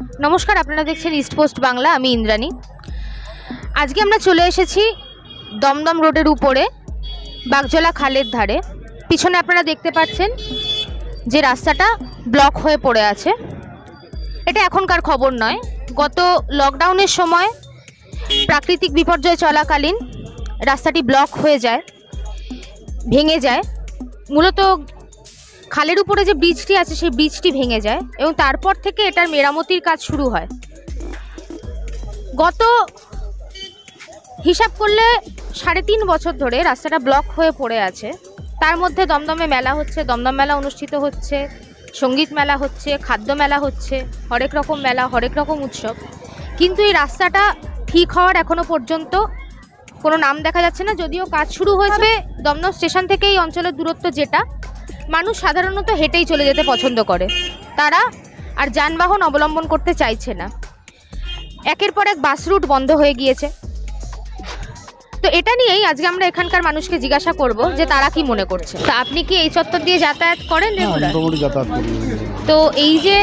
নমস্কার, আপনারা দেখছেন ইস্ট পোস্ট বাংলা। আমি ইন্দ্রাণী। আজকে আমরা চলে এসেছি দমদম রোডের উপরে বাগজলা খালের ধারে। পিছনে আপনারা দেখতে পাচ্ছেন যে রাস্তাটা ব্লক হয়ে পড়ে আছে। এটা এখনকার খবর নয়, গত লকডাউনের সময় প্রাকৃতিক বিপর্যয় চলাকালীন রাস্তাটি ব্লক হয়ে যায়, ভেঙে যায়। মূলত খালের উপরে যে ব্রিজটি আছে সেই ব্রিজটি ভেঙে যায় এবং তারপর থেকে এটার মেরামতির কাজ শুরু হয়। গত হিসাব করলে 3.5 বছর ধরে রাস্তাটা ব্লক হয়ে পড়ে আছে। তার মধ্যে দমদমে মেলা হচ্ছে, দমদম মেলা অনুষ্ঠিত হচ্ছে, সঙ্গীত মেলা হচ্ছে, খাদ্য মেলা হচ্ছে, হরেক রকম মেলা, হরেক রকম উৎসব। কিন্তু এই রাস্তাটা ঠিক হওয়ার এখনো পর্যন্ত কোনো নাম দেখা যাচ্ছে না। যদিও কাজ শুরু হয়েছে, দমদম স্টেশন থেকে এই অঞ্চলের দূরত্ব যেটা, মানুষ সাধারণত হেঁটেই চলে যেতে পছন্দ করে, তারা আর যানবাহন অবলম্বন করতে চাইছে না। একের পর এক বাস রুট বন্ধ হয়ে গিয়েছে। তো এটা নিয়েই আজকে আমরা এখানকার মানুষকে জিজ্ঞাসা করব যে তারা কি মনে করছে। তা আপনি কি এই চত্বর দিয়ে যাতায়াত করেন রেগুলার? তো এই যে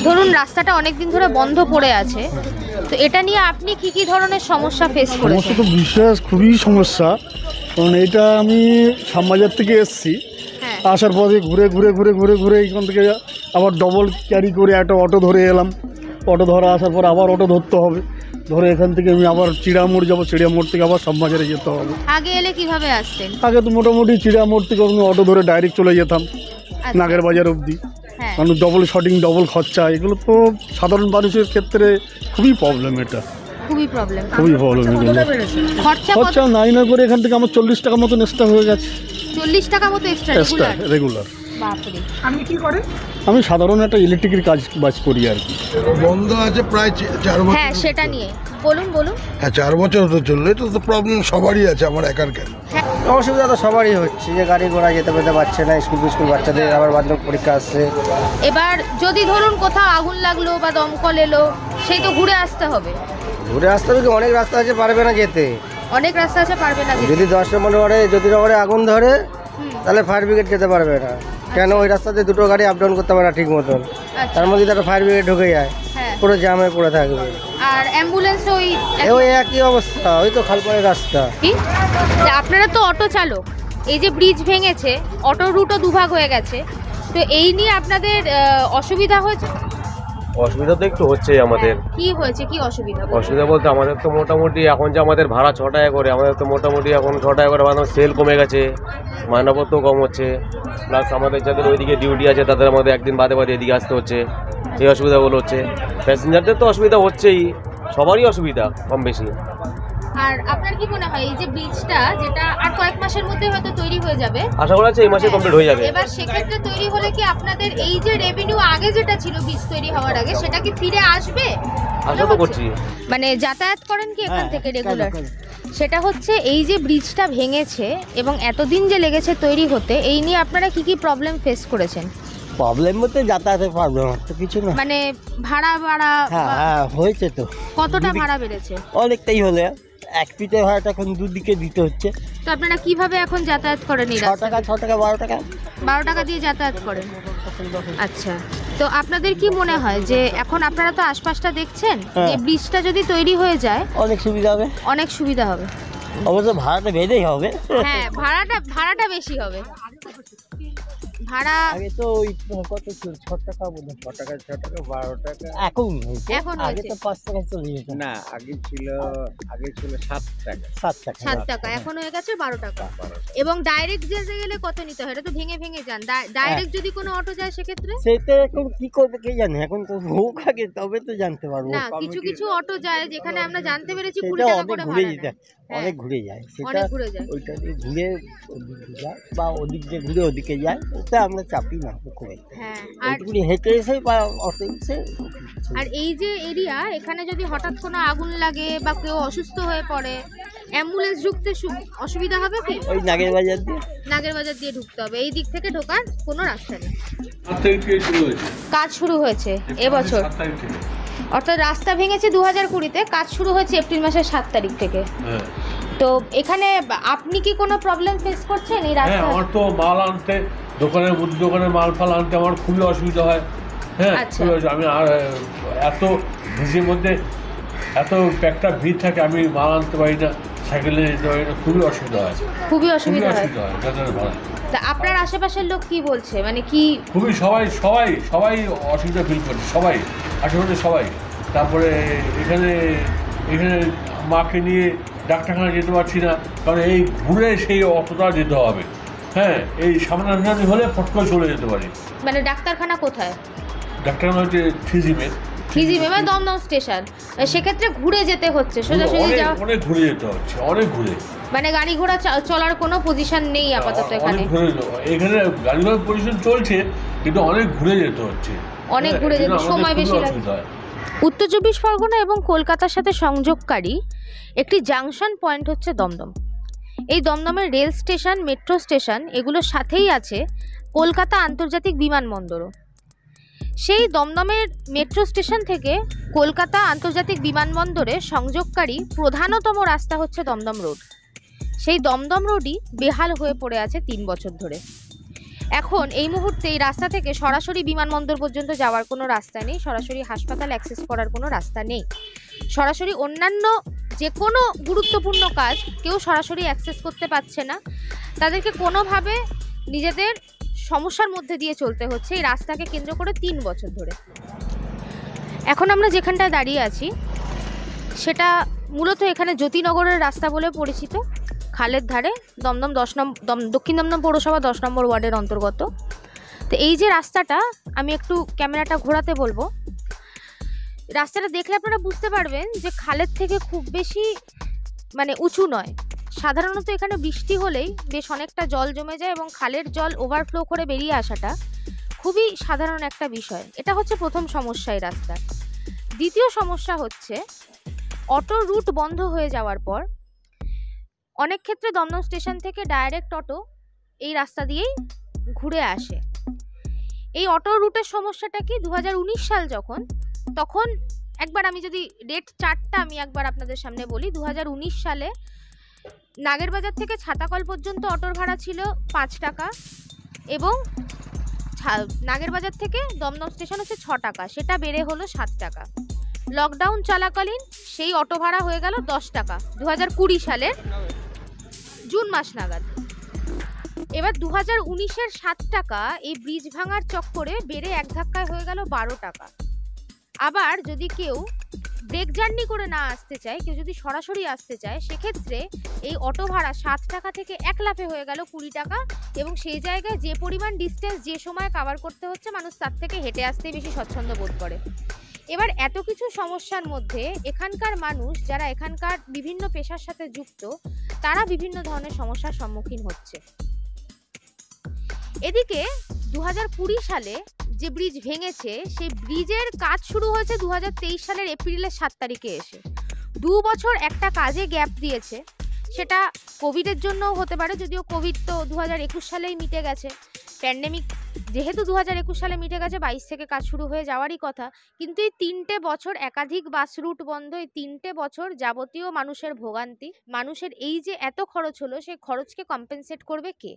ধরুন রাস্তাটা অনেক দিন ধরে বন্ধ পড়ে আছে, তো এটা নিয়ে আপনি কি কি ধরনের সমস্যা ফেস করেছেন? সমস্যা তো বিশেষ খুবই সমস্যা, কারণ এটা আমি শ্যামবাজার থেকে এসেছি, আসার পরে ঘুরে ঘুরে ঘুরে ঘুরে ঘুরে এইখান থেকে আবার ডবল ক্যারি করে একটা অটো ধরে এলাম। অটো ধরে আসার পর আবার অটো ধরতে হবে, ধরে এখান থেকে আমি আবার চিড়ামোড় যাবো, চিড়িয়ামোড় থেকে আবার শ্যামবাজারে যেতে হবে। আগে এলে কিভাবে আসতেন? আগে তো মোটামুটি চিড়িয়ামোড় থেকে আমি অটো ধরে ডাইরেক্ট চলে যেতাম নাগের বাজার অবধি, কারণ ডবল শটিং, ডবল খরচা, এগুলো তো সাধারণ মানুষের ক্ষেত্রে খুবই প্রবলেম। এটা খুবই প্রবলেম। খরচা নাই না করে এখান থেকে আমার 40 টাকা মতন এক্সট্রা হয়ে গেছে। 40 টাকা মতো এক্সট্রা রেগুলার। বাপরে। আপনি কি করেন? আমি সাধারণ একটা ইলেকট্রিকের কাজ করি আর কি। বন্ধ আছে প্রায় 4 বছর। হ্যাঁ, সেটা নিয়ে বলুন। হ্যাঁ, 4 বছর তো চললে তো প্রবলেম সবারই আছে, আমার একার কেন? অসুবিধা তো সবারই হচ্ছে, যে গাড়ি ঘোড়া যেতে পারছে না, স্কুল বাচ্চাদের আবার মাধ্যমিক পরীক্ষা আসছে। এবার যদি ধরুন কোথাও আগুন লাগলো বা দমকল এলো, সেই তো ঘুরে আসতে হবে। ঘুরে আসতে হবে, অনেক রাস্তা আছে, পারবে না যেতে। অনেক রাস্তা আছে, পারবে না যেতে। যদি 10 নম্বর ওয়ার্ডে জ্যোতিনগরে আগুন ধরে, তাহলে ফায়ার ব্রিগেড যেতে পারবে না। কেন? ওই রাস্তাতে দুটো গাড়ি আপ ডাউন করতে পারে না ঠিক মতন। তার মধ্যে একটা ফায়ার ব্রিগেড ঢুকে যায়, পুরো জ্যাম হয়ে পড়ে থাকবে। আর অ্যাম্বুলেন্স ওই একই অবস্থা, ওই তো খালপাড়ের রাস্তা। আপনারা তো অটো চালক, এই যে ব্রিজ ভেঙেছে, অটো রুটও দুভাগ হয়ে গেছে, তো এই নিয়ে আপনাদের অসুবিধা হয়েছে? অসুবিধা তো একটু হচ্ছেই আমাদের। কি হয়েছে, কি অসুবিধা? অসুবিধা বলতে আমাদের তো মোটামুটি এখন যে আমাদের ভাড়া 6 টাকা করে, আমাদের তো মোটামুটি এখন 6 টাকা করে, মানে সেল কমে গেছে, মাইনাপত্রও কম হচ্ছে, প্লাস আমাদের যাদের ওইদিকে ডিউটি আছে তাদের আমাদের একদিন বাদে বাদে এদিকে আসতে হচ্ছে। এই অসুবিধাগুলো হচ্ছে। প্যাসেঞ্জারদের তো অসুবিধা হচ্ছেই, সবারই অসুবিধা কম বেশি। আর আপনার কি মনে হয় এই যে ব্রিজটা, যেটা আর কয়েক মাসের মধ্যে হয়তো তৈরি হয়ে যাবে, আশা করা যাচ্ছে এই মাসে কমপ্লিট হয়ে যাবে, এবার সেক্ষেত্রে তৈরি হলে কি আপনাদের এই যে রেভিনিউ আগে যেটা ছিল ব্রিজ তৈরি হওয়ার আগে, সেটা কি ফিরে আসবে? আশা তো করছি। মানে যাতায়াত করেন কি এখান থেকে রেগুলার? সেটা হচ্ছে এই যে ব্রিজটা ভেঙেছে এবং এতদিন যে লেগেছে তৈরি হতে, এই নিয়ে আপনারা কি কি প্রবলেম ফেস করেছেন? প্রবলেম বলতে যাতায়াতের প্রবলেম তো কিছু না। মানে ভাড়া হ্যাঁ হয়েছে তো। কতটা ভাড়া বেড়েছে? অনেকটাই হলে, এক পিঠে ভাড়াটা এখন দুদিকে দিতে হচ্ছে। তো আপনারা কিভাবে এখন যাতায়াত করেন? 6 টাকা 12 টাকা 12 টাকা দিয়ে যাতায়াত করেন। আচ্ছা, তো আপনাদের কি মনে হয় যে এখন আপনারা তো আশপাশটা দেখছেন, যে ব্রিজটা যদি তৈরি হয়ে যায় অনেক সুবিধা হবে? অনেক সুবিধা হবে। অবশ্য ভাড়াটা বেড়েই হবে। হ্যাঁ, ভাড়াটা বেশি হবে। ভাড়া আগে তো ওই কত ছিল, 6 টাকা বলে, 6 টাকা 12 টাকা। এখন আগে তো 5 টাকা চলে যেত না, আগে ছিল 7 টাকা, এখন হয়ে গেছে 12 টাকা। এবং ডাইরেক্ট যেতে গেলে কত নিতে হয়? এটা তো ভেঙে যান। ডাইরেক্ট যদি কোনো অটো যায় সেক্ষেত্রে সেটা এখন কি করবে কে জানে, এখন তো হোক আগে তবে তো জানতে পারবো। না, কিছু অটো যায় যেখানে আমরা জানতে পেরেছি 20 টাকা করে ভাড়া নেয়। অনেক ঘুরে যায়, সেটা ওইটা দিয়ে ঘুরে ওদিকে যায় বা ওদিক দিয়ে ঘুরে ওদিকে যায়, ওটা আমরা চাপি না খুবই। হ্যাঁ, আর হেঁটে এসে বা অটো এসে। আর এই যে এরিয়া, এখানে যদি হঠাৎ কোনো আগুন লাগে বা কেউ অসুস্থ হয়ে পড়ে, অ্যাম্বুলেন্স ঢুকতে অসুবিধা হবে কি? ওই নাগের বাজার দিয়ে ঢুকতে হবে। এই দিক থেকে ঢোকার কোনো রাস্তা নেই। কাজ শুরু হয়েছে এবছর, অর্থাৎ রাস্তা ভেঙেছে 2020-তে, কাজ শুরু হয়েছে এপ্রিল মাসের 7 তারিখ থেকে। তো এখানে আপনি কি কোনো প্রবলেম ফেস করছেন এই রাস্তায়? আমার তো মাল আনতে, দোকানের মাল ফাল আনতে আমার খুবই অসুবিধা হয়। হ্যাঁ আচ্ছা। খুবই আমি আর এত ভিড়ের মধ্যে এত একটা ভিড় থাকে, আমি মাল আনতে পারি না, সাইকেলে যেতে পারি না, খুবই অসুবিধা হয়, খুবই খুবই অসুবিধা হয়। অসুবিধা হয় যাতায়াত ভাড়া। তা আপনার আশেপাশের লোক কি বলছে, মানে কি? খুবই সবাই সবাই সবাই অসুবিধা ফিল করছে, সবাই আশেপাশে সবাই। তারপরে এখানে এখানে মাকে নিয়ে ডাক্তারখানা যেতে পারছি না, কারণ এই ঘুরে সেই অতটা যেতে হবে। হ্যাঁ, এই সামনাসামনি হলে ফট করে চলে যেতে পারি। মানে ডাক্তারখানা কোথায়? ডাক্তারখানা হচ্ছে থ্রিজিমে, মানে দমদম স্টেশন, সেক্ষেত্রে ঘুরে যেতে হচ্ছে, সোজাসুজি যাওয়া অনেক ঘুরে যেতে হচ্ছে, অনেক ঘুরে। মানে গাড়ি ঘোড়া চলার কোনো পজিশন নেই আপাতত এখানে। অনেক ঘুরে এখানে গাড়ি ঘোড়ার পজিশন চলছে, কিন্তু অনেক ঘুরে যেতে হচ্ছে, অনেক ঘুরে যেতে সময় বেশি লাগে। উত্তর চব্বিশ পরগনা এবং কলকাতার সাথে সংযোগকারী একটি জাংশন পয়েন্ট হচ্ছে দমদম। এই দমদমের রেল স্টেশন, মেট্রো স্টেশন এগুলোর সাথেই আছে কলকাতা আন্তর্জাতিক বিমানবন্দরও। সেই দমদমের মেট্রো স্টেশন থেকে কলকাতা আন্তর্জাতিক বিমানবন্দরে সংযোগকারী প্রধানতম রাস্তা হচ্ছে দমদম রোড। সেই দমদম রোডই বেহাল হয়ে পড়ে আছে 3 বছর ধরে। এখন এই মুহূর্তে এই রাস্তা থেকে সরাসরি বিমানবন্দর পর্যন্ত যাওয়ার কোনো রাস্তা নেই, সরাসরি হাসপাতাল অ্যাক্সেস করার কোনো রাস্তা নেই, সরাসরি অন্যান্য যে কোনো গুরুত্বপূর্ণ কাজ কেউ সরাসরি অ্যাক্সেস করতে পারছে না। তাদেরকে কোনোভাবে নিজেদের সমস্যার মধ্যে দিয়ে চলতে হচ্ছে এই রাস্তাকে কেন্দ্র করে 3 বছর ধরে। এখন আমরা যেখানটায় দাঁড়িয়ে আছি সেটা মূলত এখানে জ্যোতিনগরের রাস্তা বলে পরিচিত, খালের ধারে, দমদম দক্ষিণ দমদম পৌরসভা 10 নম্বর ওয়ার্ডের অন্তর্গত। তো এই যে রাস্তাটা, আমি একটু ক্যামেরাটা ঘোরাতে বলবো, রাস্তাটা দেখলে আপনারা বুঝতে পারবেন যে খালের থেকে খুব বেশি মানে উঁচু নয়। সাধারণত এখানে বৃষ্টি হলেই বেশ অনেকটা জল জমে যায় এবং খালের জল ওভারফ্লো করে বেরিয়ে আসাটা খুবই সাধারণ একটা বিষয়। এটা হচ্ছে প্রথম সমস্যা এই রাস্তার। দ্বিতীয় সমস্যা হচ্ছে অটো রুট বন্ধ হয়ে যাওয়ার পর অনেক ক্ষেত্রে দমদম স্টেশন থেকে ডাইরেক্ট অটো এই রাস্তা দিয়েই ঘুরে আসে। এই অটো রুটের সমস্যাটা কি, 2019 সাল তখন একবার আমি যদি ডেট চার্টটা আমি একবার আপনাদের সামনে বলি। 2019 সালে নাগেরবাজার থেকে ছাতাকল পর্যন্ত অটোর ভাড়া ছিল 5 টাকা এবং নাগেরবাজার থেকে দমদম স্টেশন হচ্ছে 6 টাকা, সেটা বেড়ে হলো 7 টাকা। লকডাউন চলাকালীন সেই অটো ভাড়া হয়ে গেল 10 টাকা 2020 সালের জুন মাস নাগাদ। এবার 2019-এর 7 টাকা এই ব্রিজ ভাঙার চক্করে বেড়ে এক ধাক্কায় হয়ে গেল 12 টাকা। আবার যদি কেউ ব্রেক জার্নি করে না আসতে চায়, কেউ যদি সরাসরি আসতে চায়, সেক্ষেত্রে এই অটো ভাড়া 7 টাকা থেকে এক লাফে হয়ে গেল 20 টাকা এবং সেই জায়গায় যে পরিমাণ ডিস্টেন্স যে সময় কভার করতে হচ্ছে মানুষ তার থেকে হেঁটে আসতেই বেশি স্বচ্ছন্দ বোধ করে। এবার এত কিছু সমস্যার মধ্যে এখানকার মানুষ যারা এখানকার বিভিন্ন পেশার সাথে যুক্ত তারা বিভিন্ন ধরনের সমস্যার সম্মুখীন হচ্ছে। এদিকে 2020 সালে যে ব্রিজ ভেঙেছে সেই ব্রিজের কাজ শুরু হয়েছে 2023 সালের এপ্রিলের 7 তারিখে এসে। 2 বছর একটা কাজে গ্যাপ দিয়েছে, সেটা কোভিডের জন্যও হতে পারে, যদিও কোভিড তো 2021 সালেই মিটে গেছে। প্যান্ডেমিক যেহেতু 2021 সালে মিটে গেছে, 22 থেকে কাজ শুরু হয়ে যাওয়ারই কথা। কিন্তু এই 3টে বছর একাধিক বাস রুট বন্ধ, এই 3টে বছর যাবতীয় মানুষের ভোগান্তি, মানুষের এই যে এত খরচ হলো সেই খরচকে কম্পেনসেট করবে কে?